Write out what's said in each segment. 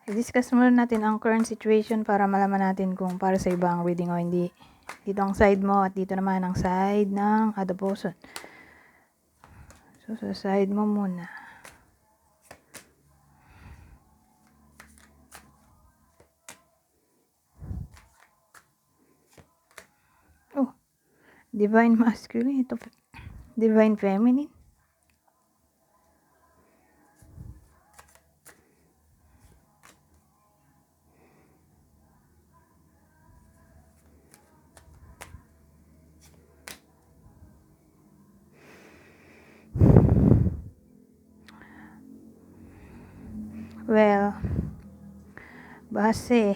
I-discuss muna natin ang current situation para malaman natin kung para sa iba ang reading o hindi. Dito ang side mo at dito naman ang side ng other person. So, sa side mo muna. Oh, divine masculine. Ito, divine feminine. Well, base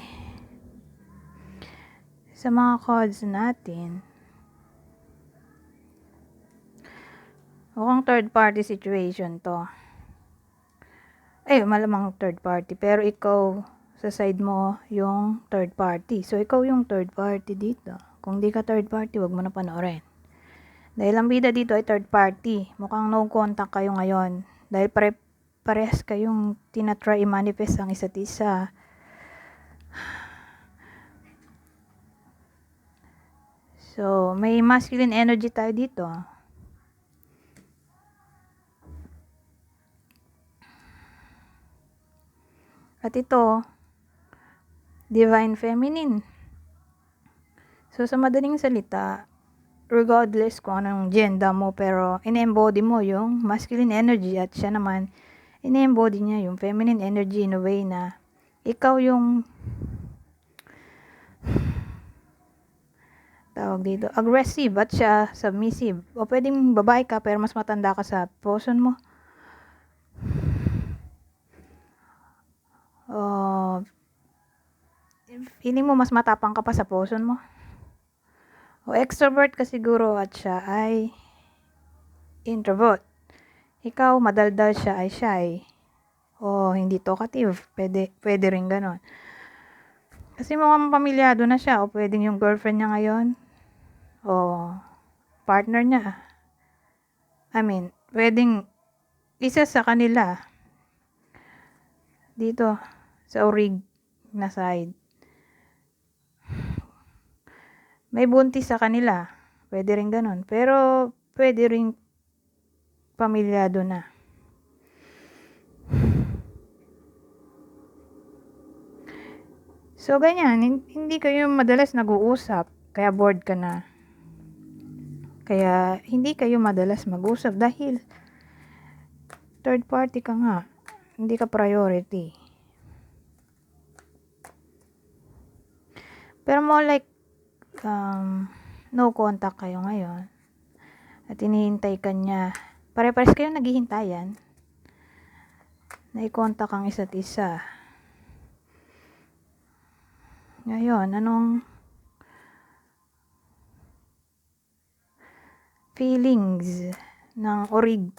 sa mga cards natin, mukhang third party situation to. Malamang third party. Pero ikaw, sa side mo, yung third party. So, ikaw yung third party dito. Kung di ka third party, wag mo na panoorin. Dahil ang bida dito ay third party. Mukhang no contact kayo ngayon. Dahil parehas kayong tinatry i-manifest ang isa't isa. So, may masculine energy tayo dito. At ito, divine feminine. So, sa madaling salita, regardless kung anong gender mo, pero in-embody mo yung masculine energy at siya naman, in-embody niya yung feminine energy in a way na ikaw yung tawag dito, aggressive at siya submissive. O pwedeng babae ka pero mas matanda ka sa person mo. O feeling mo mas matapang ka pa sa person mo. O extrovert ka siguro at siya ay introvert. Ikaw madaldal, siya ay shy. O hindi talkative. Pwede rin ganon. Kasi mukhang pamilyado na siya. O pwedeng yung girlfriend niya ngayon. O partner niya. Pwedeng isa sa kanila. Dito sa orig na side. May buntis sa kanila. Pwede rin ganon. Pero pwede rin pamilyado na. So, ganyan. Hindi kayo madalas nag-uusap. Kaya bored ka na. Kaya hindi kayo madalas mag-usap dahil third party ka nga. Hindi ka priority. Pero more like no contact kayo ngayon. At hinihintay ka niya. Pare-pares kayo naghihintayan. Na i-contact ang isa't isa. Ngayon, anong feelings ng orig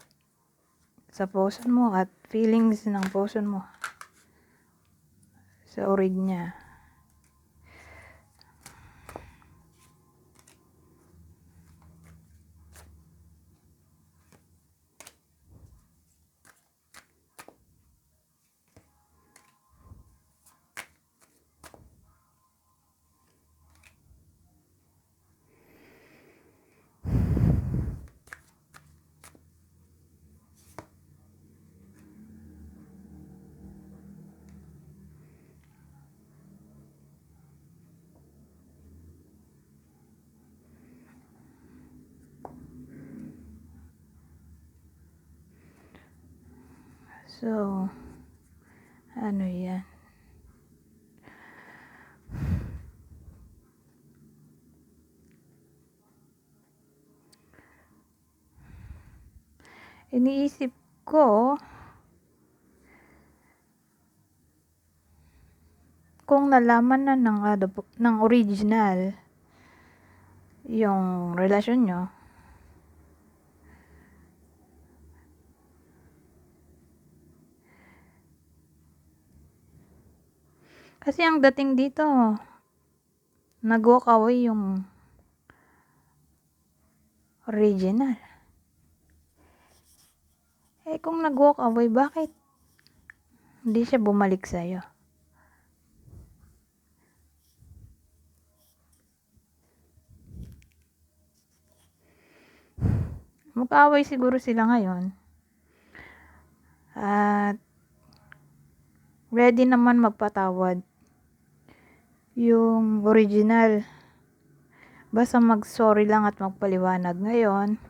sa person mo at feelings ng person mo sa orig niya? So, ano yan? Iniisip ko kung nalaman na ng original yung relasyon nyo, kasi ang dating dito, nag-walk away yung original. Kung nag-walk away, bakit hindi siya bumalik sa'yo? Magkaaway siguro sila ngayon. At ready naman magpatawad yung original. Basta mag-sorry lang at magpaliwanag. Ngayon,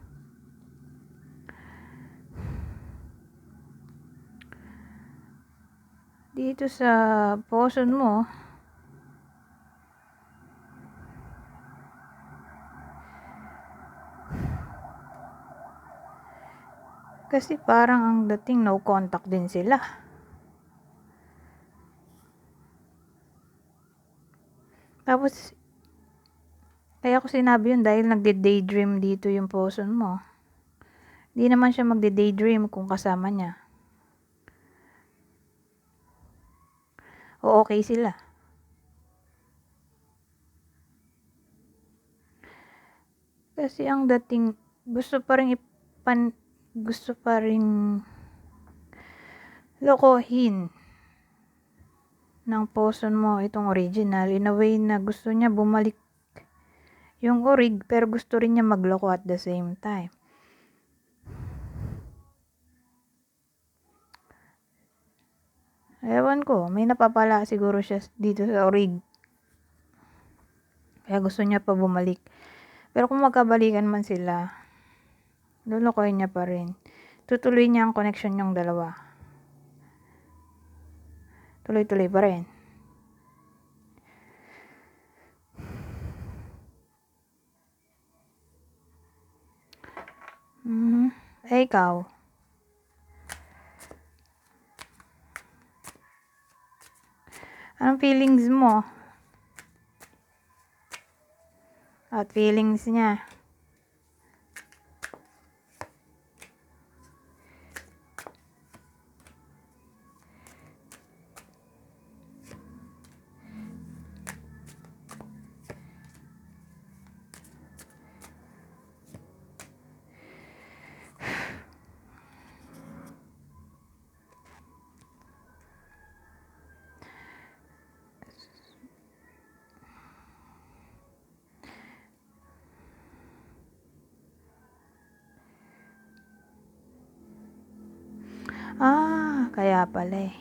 dito sa poson mo, kasi parang ang dating no contact din sila. Tapos, kaya ko sinabi yun dahil nagde-daydream dito yung poson mo. Di naman siya magde-daydream kung kasama niya. O okay sila. Kasi ang dating, gusto pa rin lokohin ng poson mo itong original in a way na gusto niya bumalik yung orig pero gusto rin niya magloko at the same time. Ewan ko, may napapala siguro siya dito sa orig. Kaya gusto niya pa bumalik. Pero kung magkabalikan man sila, lulukoyin niya pa rin. Tutuloy niya ang connection yung dalawa. Tuloy-tuloy pa rin. Eh, ikaw? Anong feelings mo? At feelings niya? Kaya pala eh.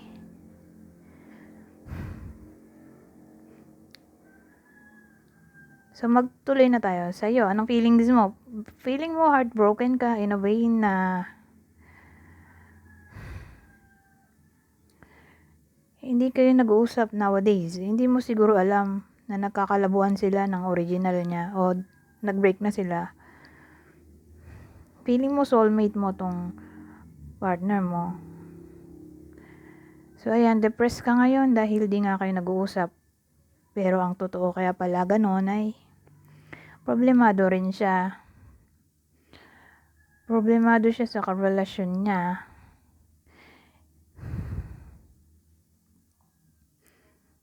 So, magtuloy na tayo sa'yo. Anong feelings mo? Feeling mo heartbroken ka in a way na hindi kayo nag-uusap nowadays. Hindi mo siguro alam na nagkakalabuan sila ng original niya o nag-break na sila. Feeling mo soulmate mo tong partner mo. So, ayan, depressed ka ngayon dahil di nga kayo nag-uusap. Pero ang totoo kaya pala ganon ay problemado rin siya. Problemado siya sa karelasyon niya.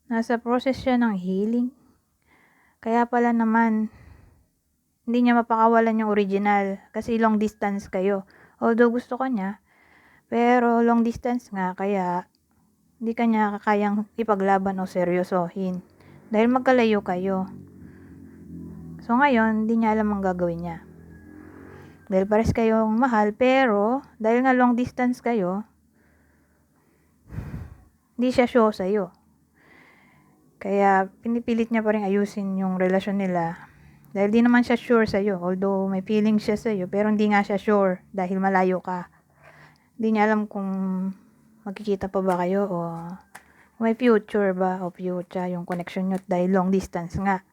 Nasa process siya ng healing. Kaya pala naman, hindi niya mapakawalan yung original kasi long distance kayo. Although gusto ka niya, pero long distance nga, kaya hindi ka niya kayang ipaglaban o seryosohin. Dahil magkalayo kayo. So ngayon, hindi niya alam ang gagawin niya. Dahil pares kayong mahal, pero dahil nga long distance kayo, hindi siya show sa'yo. Kaya pinipilit niya pa rin ayusin yung relasyon nila. Dahil di naman siya sure sa'yo. Although may feeling siya sa'yo, pero hindi nga siya sure dahil malayo ka. Hindi niya alam kung magkikita pa ba kayo o may future ba o future yung connection nyo dahil long distance nga.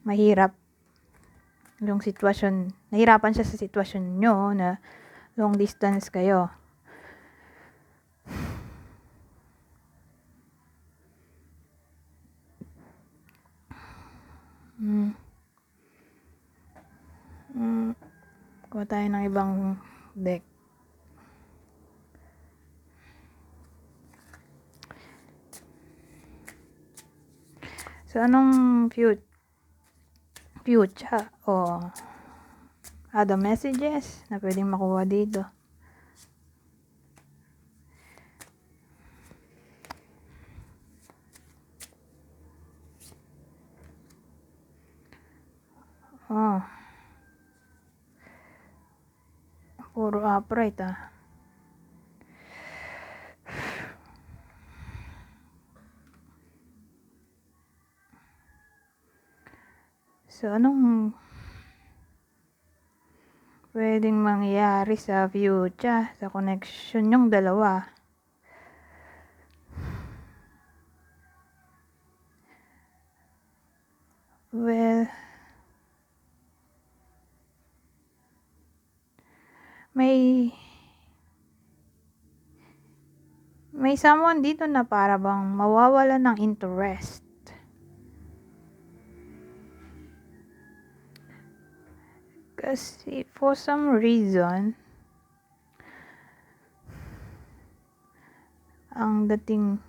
Mahirap yung sitwasyon. Nahirapan siya sa sitwasyon nyo na long distance kayo. Kuha tayo ng ibang deck. So, anong future o other messages na pwedeng makuha dito? Puro upright So, anong pwedeng mangyari sa future, sa connection yung dalawa? Well, may someone dito na para bang mawawala ng interest. Kasi for some reason, ang dating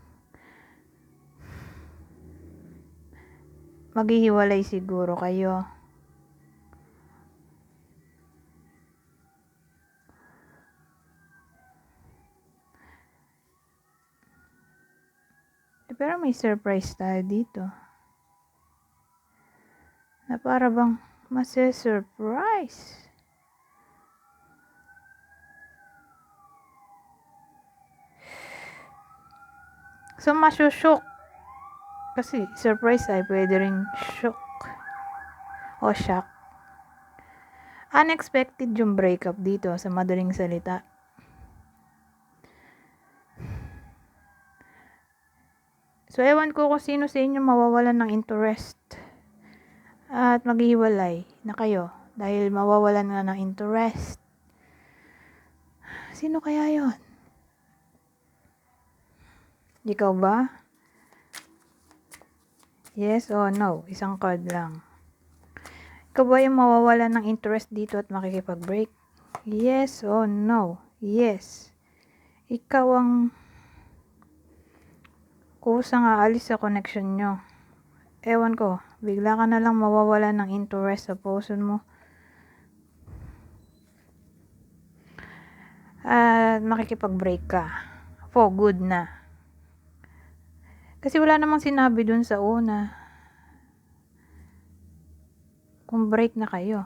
maghihiwalay siguro kayo. Pero may surprise tayo dito. Na para bang masi-surprise. So, masyushock. Kasi surprise ay pwede ring shock. O shock. Unexpected yung breakup dito sa madaling salita. So, ewan ko kung sino sa inyo mawawalan ng interest at maghihiwalay na kayo dahil mawawalan nga ng interest. Sino kaya yon? Ikaw ba? Yes or no? Isang card lang. Ikaw ba yung mawawalan ng interest dito at makikipag-break? Yes or no? Yes. Ikaw ang kusang aalis sa connection nyo. Ewan ko, bigla ka na lang mawawalan ng interest sa person mo. At makikipag-break ka. For good na. Kasi wala namang sinabi dun sa una. Kung break na kayo.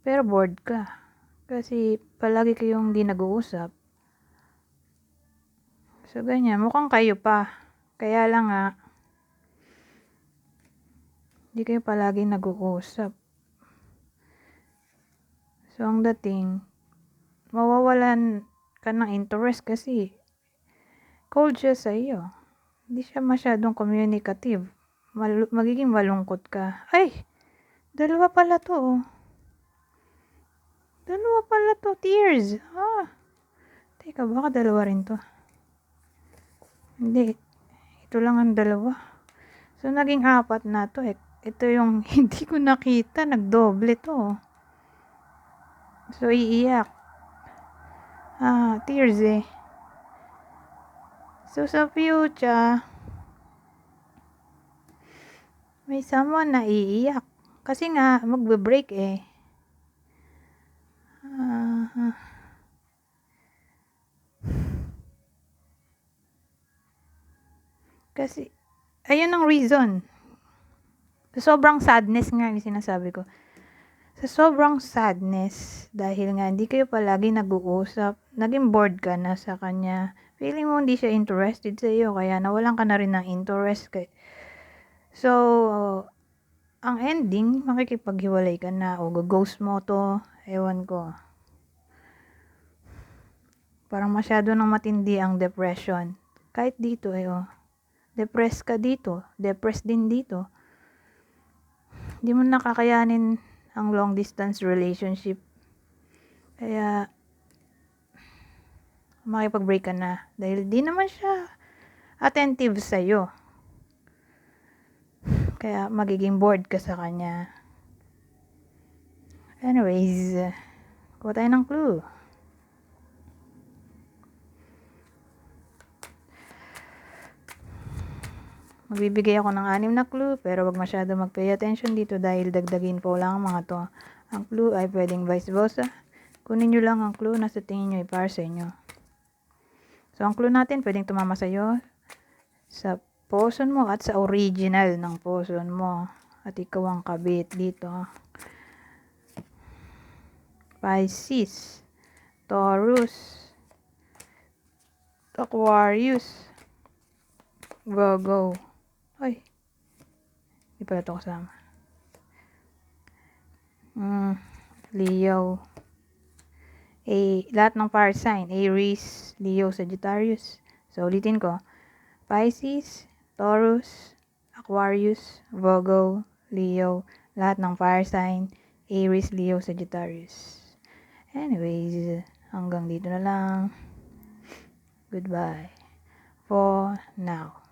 Pero bored ka. Kasi palagi kayong di nag-uusap. So, ganyan. Mukhang kayo pa. Kaya lang di kayo palagi nag-uusap. So, ang dating, mawawalan ka ng interest kasi cold siya sa iyo. Hindi siya masyadong communicative. Magiging malungkot ka. Ay! Dalawa pala to. Dalawa pala to. Tears. Teka, baka dalawa rin to. Hindi. Ito lang ang dalawa. So, naging 4 na to. Ito yung hindi ko nakita. Nagdoble to. So, iiyak. Tears So, sa future, may someone na iiyak. Kasi nga, magbe-break Kasi, ayun ang reason. Sobrang sadness nga yung sinasabi ko. Sa sobrang sadness, dahil nga hindi kayo palagi nag-uusap, naging bored ka na sa kanya, feeling mo hindi siya interested sa iyo, kaya nawalan ka na rin ng interest. So, ang ending, makikipaghiwalay ka na o ghost mo to, ewan ko. Parang masyado nang matindi ang depression. Kahit dito depressed ka dito, depressed din dito. Hindi mo nakakayanin ang long distance relationship. Kaya, makipag-break ka na. Dahil di naman siya attentive sa'yo. Kaya, magiging bored ka sa kanya. Anyways, kuha tayo ng clue. Magbibigay ako ng 6 na clue, pero wag masyado mag-pay attention dito dahil dagdagin po lang ang mga to. Ang clue ay pwedeng vice versa. Kunin nyo lang ang clue na sa tingin nyo para sa inyo. So, ang clue natin pwedeng tumama sa iyo, sa person mo at sa original ng person mo. At ikaw ang kabit dito. Pisces, Taurus, Aquarius, Virgo. Ay, di pala ito kasama. Leo. Lahat ng fire sign. Aries, Leo, Sagittarius. So, ulitin ko. Pisces, Taurus, Aquarius, Virgo, Leo. Lahat ng fire sign. Aries, Leo, Sagittarius. Anyways, hanggang dito na lang. Goodbye for now.